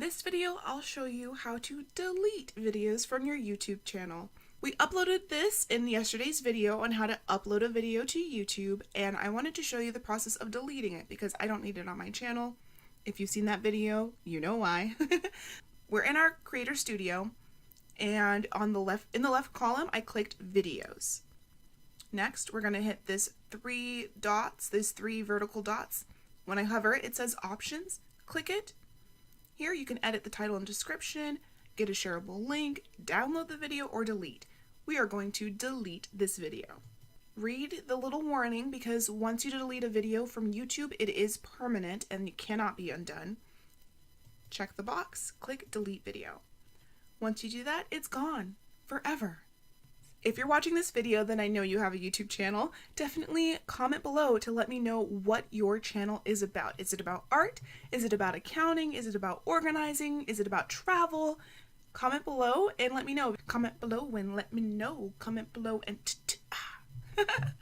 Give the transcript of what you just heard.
this video, I'll show you how to delete videos from your YouTube channel. We uploaded this in yesterday's video on how to upload a video to YouTube, and I wanted to show you the process of deleting it because I don't need it on my channel. If you've seen that video, you know why. We're in our Creator Studio, and on the left, in the left column, I clicked Videos. Next, we're going to hit this three vertical dots. When I hover it, it says Options. Click it. Here you can edit the title and description, get a shareable link, download the video, or delete. We are going to delete this video. Read the little warning because once you delete a video from YouTube, it is permanent and it cannot be undone. Check the box, click Delete Video. Once you do that, it's gone forever. If you're watching this video, then I know you have a YouTube channel. Definitely comment below to let me know what your channel is about. Is it about art? Is it about accounting? Is it about organizing? Is it about travel? Comment below and let me know. Comment below and let me know. Comment below and